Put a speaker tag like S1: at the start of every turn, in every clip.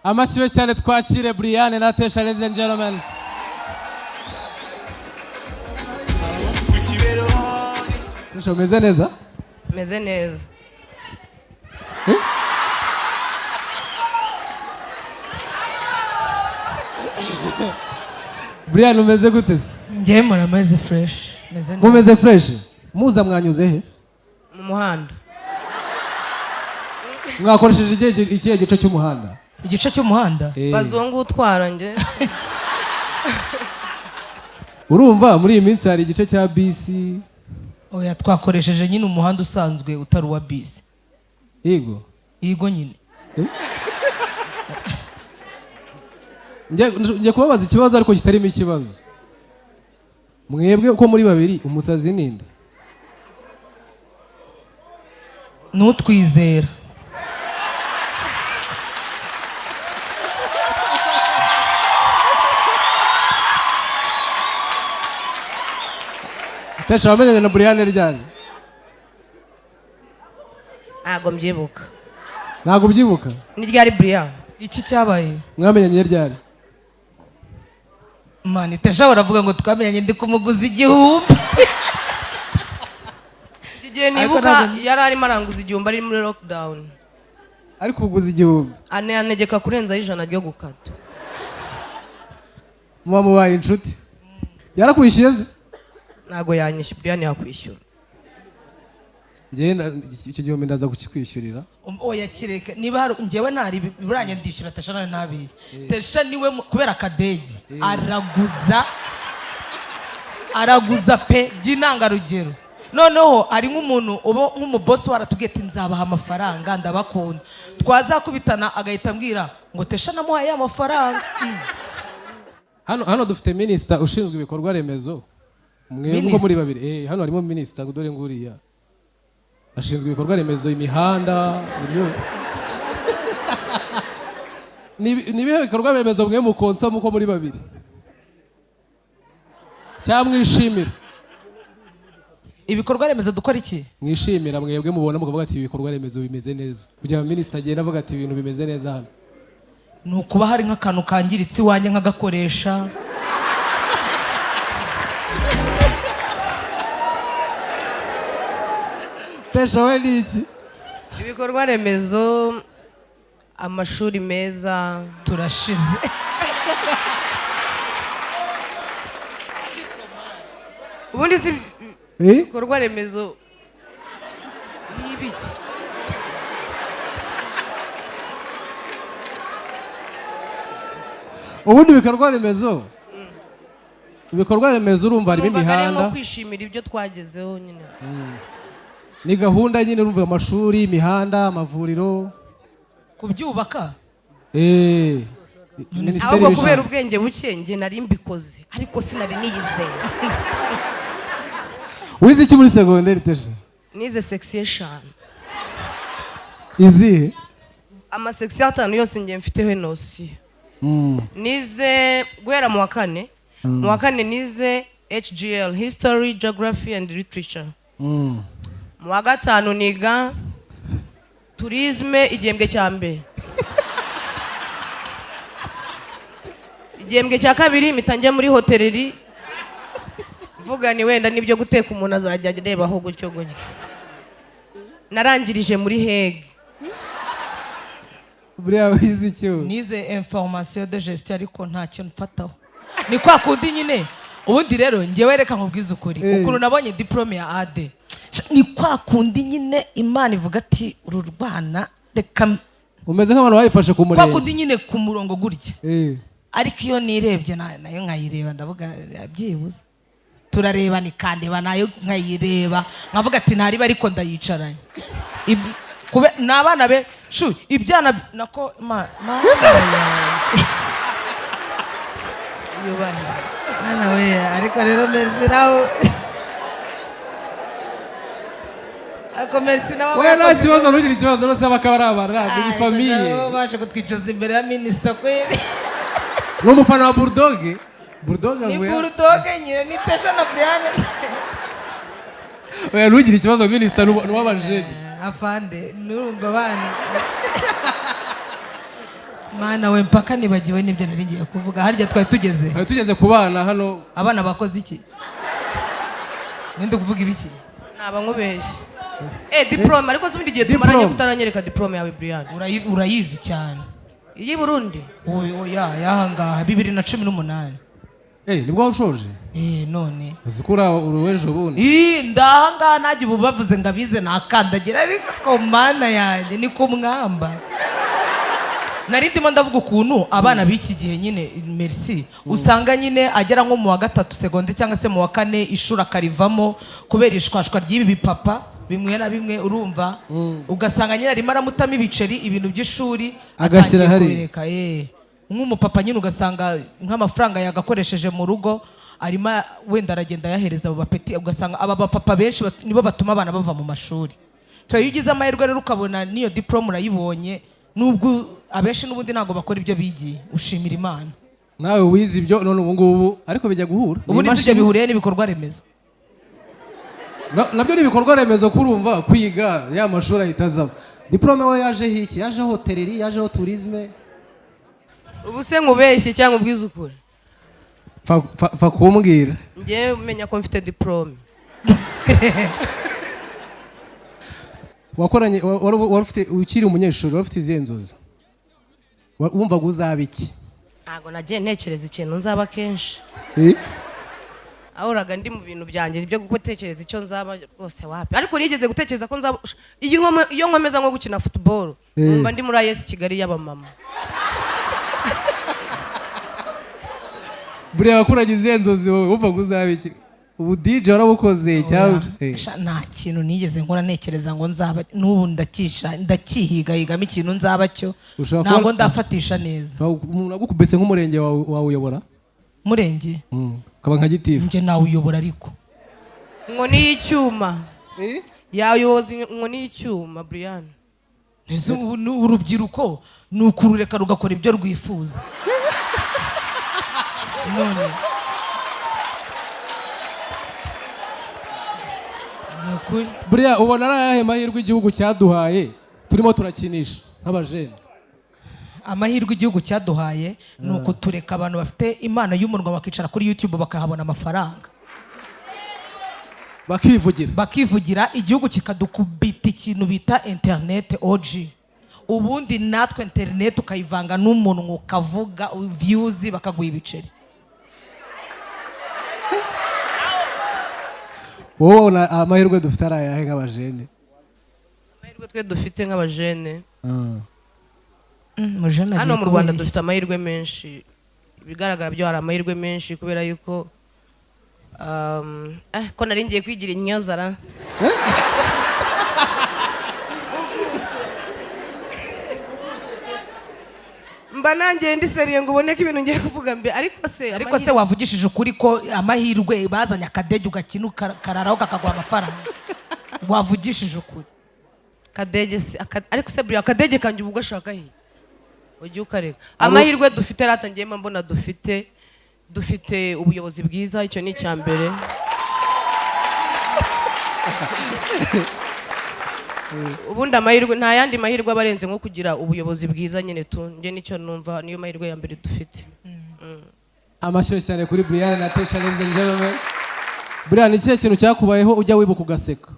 S1: Amasiwe cyane twakire Brian na Tesha, ladies and gentlemen. Nisho meze neza?
S2: Meze neza.
S1: Brian umeze gute?
S2: Ngiye muramaze fresh. Meze neza.
S1: Mumeze fresh? Muza mwanyuze he?
S2: Mu muhanda.
S1: Mwakoresheje ikihe gice cy'umuhanda?
S2: Igice cy'umuhanda? Bazongo utwara nge.
S1: Urumva muri iyi minsi hari igice cya bisi.
S2: Oya twakoresheje nyine umuhanda usanzwe utari wa bisi. Yego nyine.
S1: Ngiye kubabaza ikibazo ariko kitarimo ikibazo. Mwebwe uko muri babiri umusazi ninde?
S2: Nutwizera.
S1: Tesha wamenyanye na Brian ryari?
S2: Ntago mbyibuka.
S1: Ntago ubyibuka?
S2: Ni ryari Brian? Iki cyabaye?
S1: Mwamenyanye ryari?
S2: Mani Tesha baravuga ngo twamenyanye ndi kumuguza 1000. Igihe nibuka yari arimo aranguza 1000 ari muri lockdown.
S1: Ari kuguza 1000.
S2: Anegeka kurenza 100 ryo gukata.
S1: Mama wabaye inshuti. Yarakwishyuye?
S2: Ntago yanyishyura, Brian yakwishyura.
S1: Ngiye icyo gihe ndaza kukikwishyurira.
S2: Oya kireka niba ngewe ntari buranye ndishyura Tesha nabiye. Tesha niwe kubera akadege araguza pe by'intangarugero. Noneho ari nk'umuntu nk'umubosi waratugete nzabaha amafaranga ndabakunda. Twazakubitana agahita ambwira ngo Tesha namuhaye amafaranga.
S1: Hano dufite minister ushinzwe ibikorwa remezo. Mwebwe muri babiri. Hano harimo minister dore nguriya. Ashinzwe ibikorwa remezo, imihanda, nibihe bikorwa remezo mwe mukonsa muko muri babiri? Cyamwishimira.
S2: Ibikorwa remezo dukora iki?
S1: Mwishimira mwebwe mubona mukavuga ati ibikorwa remezo bimeze neza. Kugira ngo minister agenda avuga ati ibintu bimeze neza hano.
S2: Nukuba hari nk'akantu kangiritse wanje nkagakoresha.
S1: Tesha we ni iki?
S2: Ibikorwa remezo, amashuri meza, turashize. Ubundi si ibikorwa remezo n'ibiki?
S1: Ubundi ibikorwa remezo? Ibikorwa remezo urumva harimo imihanda.
S2: Urumva kwishimira ibyo twagezeho nyine.
S1: Ni gahunda nyine urumva amashuri, imihanda, amavuriro.
S2: Kubyubaka?
S1: Ahubwo
S2: kubera ubwenge buke nge nari mbikoze ariko sinari niyizeye.
S1: Wize iki muri secondaire Tesha?
S2: Nize section.
S1: Izihe?
S2: Ama section 5 yose nge mfiteho nosi. Nize guhera mu wa kane. Mu wa kane nize HGL, History, Geography and Literature. Mu wa gatanu niga Tourisme igihembwe cya mbere. Igihembwe cya kabiri mitangiye muri hotellerie. Vuga ni wenda nibyo guteka umuntu azajya areba aho gutyo gutyo. Narangirije muri Hague.
S1: Buriya wize icyo?
S2: Nize information de gestion ariko ntacyo mfataho. Ni kwa kundi nyine. Ubundi rero ngewe reka nkubwiza ukuri. Ukuru nabonye diplome ya AD. Ni kwa kundi nyine Imana ivuga ati uru rwana reka
S1: umeze nk'abantu bayifashe ku murenge.
S2: Kwa kundi nyine ku murongo gutya. Ariko iyo nirebye nayo nkayireba ndavuga byibuze. Turareba ni kandeba nayo nkayireba nkavuga ati ntari ariko ndayicaranye. Kube nabana be shu ibyana nako yubahe ana we ariko rero Mersinaho ako Mersinaho
S1: we nta kibazo n'ugira ikibazo rose bakaba ari abana ni famille
S2: baje kutwicaza imbere ya minister kweri
S1: ni umufana wa Bulldog. Bulldog
S3: ni
S1: avuye
S3: Bulldog nyine ni Tesha na Brian.
S1: oya ntugire ikibazo minisita n'uw'abajeni
S3: afande nurumva bana mana we mpaka nibagiwe n'ibyo nari ngiye kuvuga harya twari tugeze
S1: ku bana hano.
S3: abana bakoze iki nende kuvuga ibiki
S2: naba nkubeshye diplome ariko se ubundi igihe tumaranye kutaranyereka diplome yawe Brian
S3: urayizi cyane
S2: iyi Burundi
S3: oya yahangaha 2018
S1: nibwo ushoje
S3: none
S1: uzikura uruwejo bundi
S3: ndahangaha najye ubu bavuze ngo abize nakandagira ariko ko mana yanjye ni ku mwamba nari ndimo ndavuga ukuntu abana b'iki gihe nyine merci usanga nyine agera nko mu wa 3 seconde cyangwa se mu wa 4 ishuri akarivamo kubera ishwashwa ry'ibi bipapa bimwe na bimwe urumva ugasanga nyine arimo aramutamo ibiceri ibintu by'ishuri
S1: agashyira hari
S3: nk'umupapa nyine ugasanga nk'amafaranga yagakoresheje mu rugo arimo wenda aragenda yahereza abo bapeti ugasanga aba bapapa benshi nibo batuma abana bava mu mashuri iyo ugize amahirwe rero ukabona niyo diplome urayibonye nubwo abenshi n'ubundi ntabwo bakora ibyo bigiye ushimira Imana
S1: nawe wize ibyo none ubu ngubu ariko bijya guhura
S3: ubu n'ibyo bihuriye n'ibikorwa remezo
S1: nabyo n'ibikorwa remezo kurumva kwiga ya mashuri ahita azamo diplome we yaje hiki yaje hoteleri yaje tourisme
S2: ubu se nkubeshye cyangwa ubwiza ukuri
S1: fa kumbwira
S2: njye umenya ko mfite diplome
S1: wakoranye wari ufite ukiri umunyeshuri wari ufite izihe nzozi wumva ngo uzaba iki
S2: ntabwo nagiye ntekereza ikintu nzaba kenshi ahoraga ndi mu bintu byanjye byo gutekereza icyo nzaba rwose wapi ariko nigeze gutekereza ko nzaba iyo nkomeza nko gukina football numva ndi muri AS Kigali y'abamama
S1: buriya wakuranye izihe nzozi wowe wumva ngo uzaba iki ubu DJ warabukoze cyangwa
S3: nta kintu nigeze nkora ntekereza ngo nzaba n'ubu ndakihigahigamo ikintu nzaba cyo ntabwo ndafatisha neza
S1: umuntu agukubise nk'umurenge wawe uyobora
S3: murenge
S1: ukaba nka gitifu
S3: njye nawe uyobora ariko
S2: inkoni y'icyuma yayoboza inkoni y'icyuma Brian
S3: urubyiruko ni ukurureka rugakora ibyo rwifuza none
S1: buriya ubona ari ayahe mahirwe igihugu cyaduhaye turimo turakinisha nk'abajene
S3: amahirwe igihugu cyaduhaye ni ukutureka abantu bafite impano y'umunwa bakicara kuri YouTube bakahabona amafaranga bakivugira igihugu kikadukubita ikintu bita internet OG ubundi natwe internet ukayivanga n'umunwa ukavuga views bakaguha ibiceri
S1: wowe amahirwe dufite ari ayahe nk'abajene
S2: amahirwe twe dufite nk'abajene
S3: hano
S2: mu Rwanda dufite amahirwe menshi ibigaragara byo hari amahirwe menshi kubera yuko ko nari ngiye kwigira inyozara mba nanjye ndiseriye ngo ubone ko ibintu ngiye kuvuga mbe ariko
S3: se wavugishije ukuri ko amahirwe bazanye akadege ugakina ukararaho kakaguha amafaranga wavugishije ukuri
S2: kadege ariko se buriya akadege kanjye ubu ugashaka he ujye ukareka amahirwe dufite ratangiyemo mbona dufite ubuyobozi bwiza icyo ni icya mbere ubundi amahirwe nta yandi mahirwe aba arenze nko kugira ubuyobozi bwiza nyine njye nicyo numva niyo mahirwe ya mbere dufite
S1: amashyushyu cyane kuri Brian na Tesha ladies and gentlemen Brian ni ikihe kintu cyakubayeho ujya wibuka ugaseka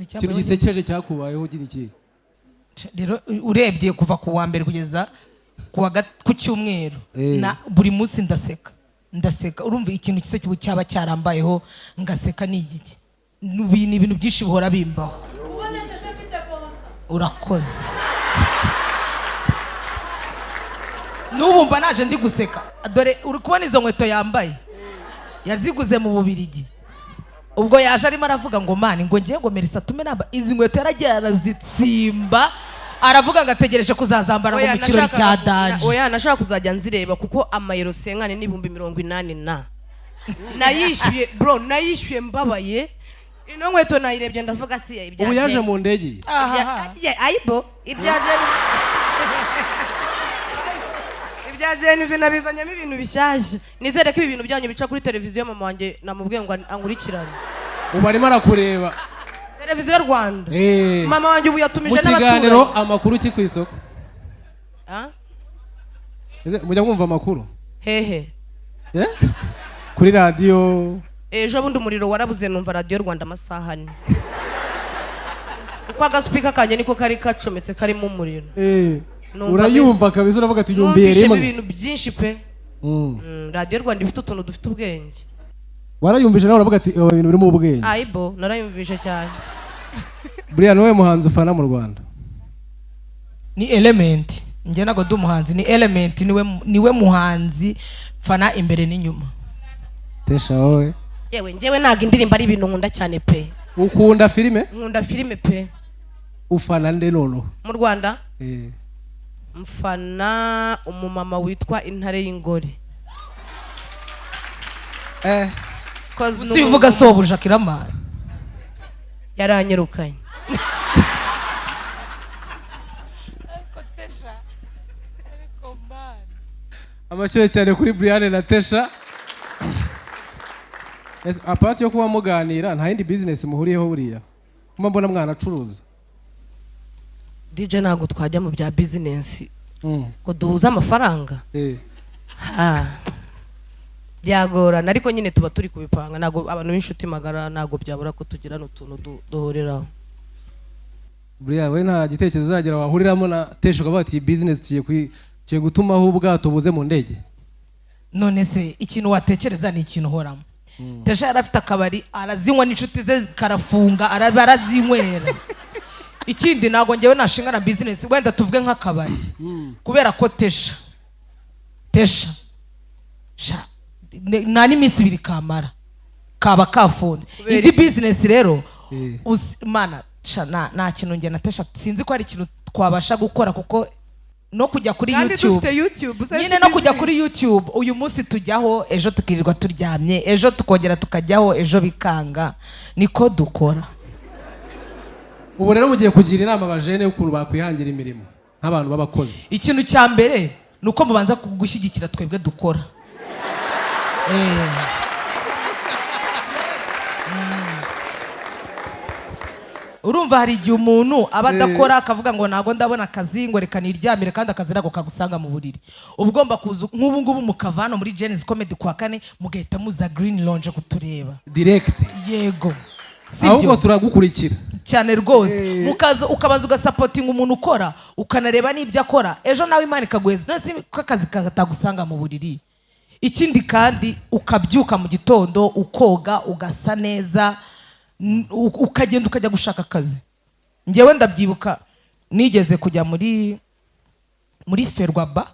S1: ikintu gisekeje cyakubayeho ugira iki
S3: rero urebye kuva ku wa mbere kugeza ku cyumweru na buri munsi ndaseka urumva ikintu cyose cyaba cyarambayeho ngaseka ni igiki ni ibintu byinshi bihora bimbaho urakoze n'ubu mba naje ndi guseka dore uri kubona izo nkweto yambaye yaziguze mu Bubiligi ubwo yaje arimo aravuga ngo mani ngo ngiye ngo Melissa tume namba izi nkweto yaragiye arazitsimba aravuga ngo ategereje kuzazambara ngo mu kirori cya danje
S2: oya nashaka kuzajya nzireba kuko amayero senkane n'ibihumbi 80 nayishyuye mbabaye ino nkweto nayirebye ndavuga si ibyaje
S1: ubu yaje mu ndege
S2: bya Gen nabizanyemo ibintu bishyashya nizere ko ibi bintu byanyu bica kuri televiziyo mama wanjye namubwiye ngo ankurikirane
S1: ubu arimo arakureba
S2: televiziyo Rwanda mama wanjye ubu yatumije
S1: n'abaturage mu kiganiro amakuru ki ku isoko mujya mwumva amakuru
S2: hehe
S1: kuri radiyo
S2: ejo bundi umuriro warabuze numva radiyo Rwanda amasaha ane kuko agasupika kanjye niko kari kacometse karimo umuriro
S1: urayumva kabisa uravuga ati nyumviye rimwe
S2: ibintu byinshi pe radiyo Rwanda ifite utuntu dufite ubwenge
S1: warayumvise nawe uravuga ati ibintu birimo ubwenge
S2: ayibo narayumvishe cyane
S1: Brian wowe muhanzi ufana mu Rwanda
S3: ni Element njye nago ndi umuhanzi ni Element niwe muhanzi fana imbere n'inyuma
S1: Tesha wowe
S2: yewe njyewe naga indirimbo ari ibintu nkunda cyane pe
S1: ukunda filime
S2: nkunda filime pe
S1: ufana nde nono
S2: mu Rwanda mfana umumama witwa Intare y'Ingore
S3: si uvuga sobuja kiramara
S2: yaranyirukanye
S1: amashyushyu cyane kuri Brian na Tesha apart yo kuba muganira nta yindi business muhuriyeho buriya kuma mbona mwana acuruza
S2: DJ ntabwo twajya mu bya business ngo duhuze amafaranga byagorana ariko nyine tuba turi kubipanga ntabwo abantu b'inshuti magara ntabwo byabura ko tugira n'utuntu duhuriraho
S1: buriya we nta gitekerezo uzagira wahuriramo na Tesha ukavuga ati business tugiye gutumaho ubwato buze mu ndege
S3: none se ikintu watekereza ni ikintu uhoramo Tesha yari afite akabari arazinywa n'inshuti ze karafunga arazinywera ikindi ntabwo ngewe nashinga na business wenda tuvuge nk'akabari kubera ko Tesha nta n'iminsi ibiri kamara kaba kafunze indi business rero mana nta kintu nge na Tesha sinzi ko ari ikintu twabasha gukora kuko no kujya kuri YouTube nyine no kujya kuri YouTube uyu munsi tujyaho ejo tukirirwa turyamye ejo tukongera tukajyaho ejo bikanga niko dukora
S1: ubu rero mugiye kugira inama abajene y'ukuntu bakwihangira imirimo nk'abantu b'abakozi
S3: ikintu cya mbere ni uko mubanza gushyigikira twebwe dukora urumva hari igihe umuntu aba adakora akavuga ngo ntabwo ndabona akazi ngo reka niryamire kandi akazi ntabwo kagusanga mu buriri uba ugomba kuza nk'ubu ngubu mukavana muri Genesis Comedy kuwa kane mugahita muza Green Lounge kutureba
S1: direct
S3: yego
S1: ahubwo turagukurikira
S3: cyane rwose mukaza ukabanza ugasapotinga umuntu ukora ukanareba n'ibyo akora ejo nawe Imana ikaguheza nasi ko akazi katagusanga mu buriri ikindi kandi ukabyuka mu gitondo ukoga ugasa neza ukagenda ukajya gushaka akazi njyewe ndabyibuka nigeze kujya muri Ferwaba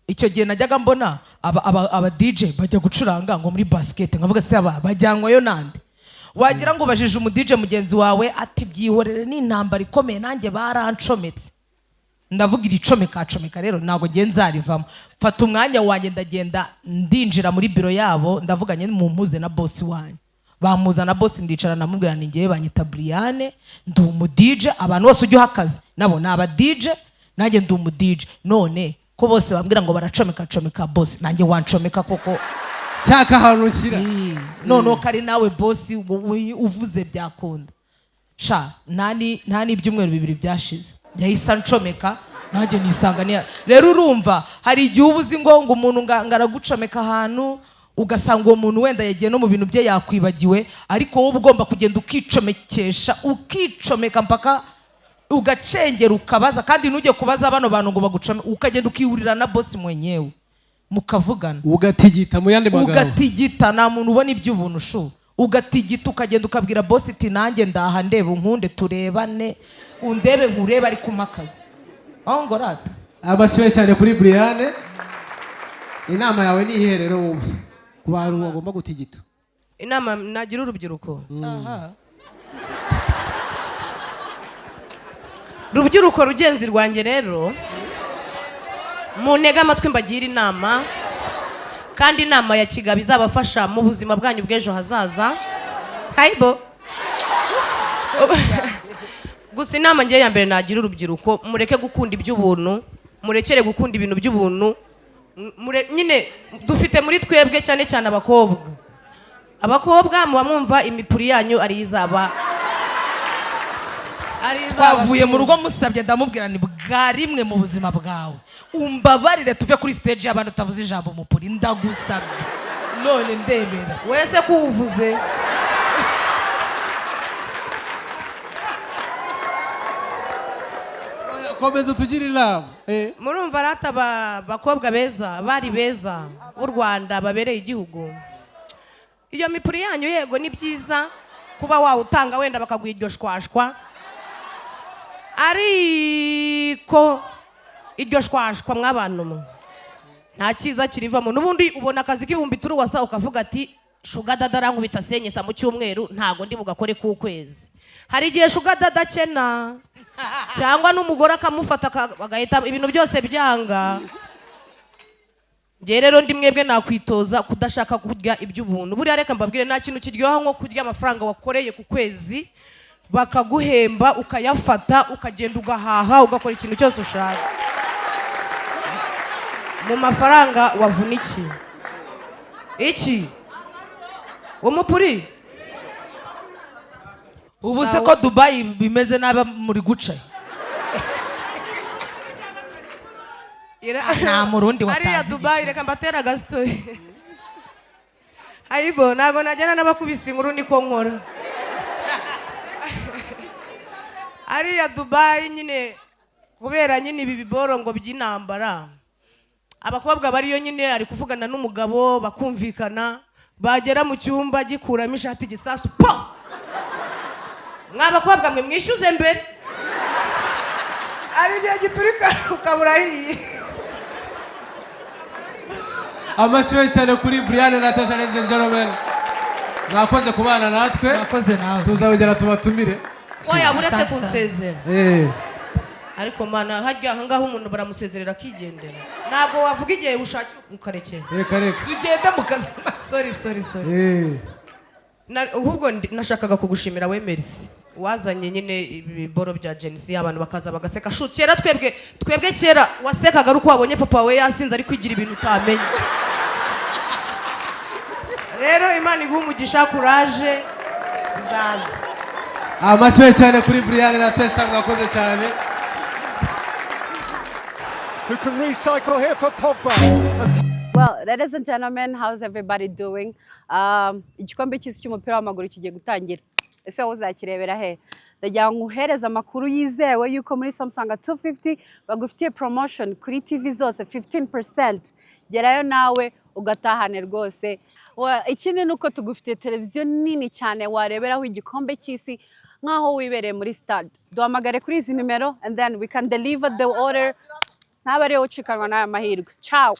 S3: icyo gihe najyaga mbona aba DJ bajya gucuranga ngo muri basket nkavuga se bajyanywayo nande wagira ngo bajije umu DJ mugenzi wawe ati byihorere n'intambara ikomeye nanjye barancometse ndavuga iricomeka rero ntabwo nzarivamo fata umwanya wanjye ndagenda ndinjira muri biro yabo ndavuganye mumpuze na boss wanjye bamuzana boss ndicara namubwira ni ngiye banyita Brian ndi umu DJ abantu bose ujye hakazi nabo naba DJ nanjye ndi umu DJ none ko bose bambwira ngo baracomeka boss nanjye wancomeka koko
S1: cyaka ahantu nshyira
S3: none kari nawe boss uvuze byakunda sha nta n'ibyumweru bibiri byashize yahise ncomeka nanjye nisanga rero urumva hari igihe uba uzi ngo umuntu ngaragucomeka ahantu ugasanga uwo muntu wenda yagiye no mu bintu bye yakwibagiwe ariko wowe ugomba kugenda ukicomeka mpaka ugacengera ukabaza kandi ntujye kubaza bano bantu ngo bagucome ukagenda ukihurira na boss mwenyewe mukavugana
S1: ugatigita mu yandi magambo
S3: ugatigita nta muntu ubona iby'ubuntu shu ugatigita ukagenda ukabwira boss iti nanjye ndaha ndeba unkunde turebane undebe nkurebe ari kumakaza aho ngo rata
S1: abashyushye cyane kuri Brian inama yawe ni iyihe rero wowe ku bantu bagomba gutigita
S2: inama nagira urubyiruko rubyiruko rugenzi rwanjye rero muntege amatwi mbagira inama kandi inama ya kigabo izabafasha mu buzima bwanyu bw'ejo hazaza hayibo gusa inama ngiye ya mbere nagira urubyiruko mureke gukunda iby'ubuntu murekere gukunda ibintu by'ubuntu nyine dufite muri twebwe cyane cyane abakobwa muba mwumva imipuri yanyu ari izaba
S3: twavuye mu rugo musabye ndamubwira ni bwa rimwe mu buzima bwawe umbabarire tuve kuri stage y'abantu utavuze ijambo umupuri ndagusabye none ndebera
S2: wese ko uvuze
S1: komeza utugire inama
S2: murumva rata bakobwa beza bari beza b'u Rwanda babereye igihugu iyo mipuri yanyu yego ni byiza kuba wawutanga wenda bakaguha iryo shwashwa ariko iryo shwashwa mw'abantu mwe nta cyiza kirivamo n'ubundi ubona akazi k'ibihumbi turi wasa ukavuga ati shuga dada arankubita senyesa mu cyumweru ntago ndi bugakore k'ukwezi hari igihe shuga dada akena cyangwa n'umugore akamufata bagahita ibintu byose byanga njye rero ndi mwebwe nakwitoza kudashaka kurya iby'ubuntu buriya reka mbabwire nta kintu kiryoha nko kurya amafaranga wakoreye ku kwezi bakaguhemba ukayafata ukagenda ugahaha ugakora ikintu cyose ushaka mu mafaranga wavunikiye iki umupuri
S3: ubu se ko Dubai bimeze nabi muri guca nta murundi watanze
S2: ariya Dubai reka mbatera gasitoyi ayibo ntago najyana n'abakubise inkuru niko nkora ariya Dubai nyine kubera nyine ibi biborongo by'intambara abakobwa bariyo nyine ari kuvugana n'umugabo bakumvikana bagera mu cyumba gikuramo ishati gisasu po mw'abakobwa mwe mwishyuze mbere ari igihe giturika ukabura hiye
S1: amashyi cyane kuri Brian na Natasha ladies and gentlemen mwakoze kubana natwe
S3: mwakoze nawe
S1: tuzabugera tubatumire
S2: oya buretse kunsezera ariko mana hajya ahangaho umuntu baramusezerera akigendera ntabwo wavuga igihe ushakira ukarekera
S1: reka
S3: tugende mu kazi
S2: sorry ahubwo nashakaga kugushimira we Merci wazanye nyine ibiboro bya Genesis abantu bakaza bagaseka shu kera twebwe kera wasekaga ari uko wabonye papa we yasinze ari kwigira ibintu utamenye rero Imana iguha umugisha courage uzaza
S1: amashyi cyane kuri Brian na Natasha mwakoze cyane
S4: Who can recycle here for Pogba?
S5: Well, ladies and gentlemen, how's everybody doing? Igikombe cy'isi cy'umupira w'amaguru kigiye gutangira. Ese wowe uzakirebera he? Ndagira ngo uhereze amakuru yizewe yuko muri Samsung 250 bagufitiye promotion kuri TV zose 15%. Gerayo nawe ugatahane rwose. Ikindi nuko tugufitiye televiziyo nini cyane wareberaho igikombe cy'isi nkaho wibereye muri stade. Duhamagare kuri izi nimero and then we can deliver the order. Ntabare ucikanwa n'aya mahirwe. Ciao.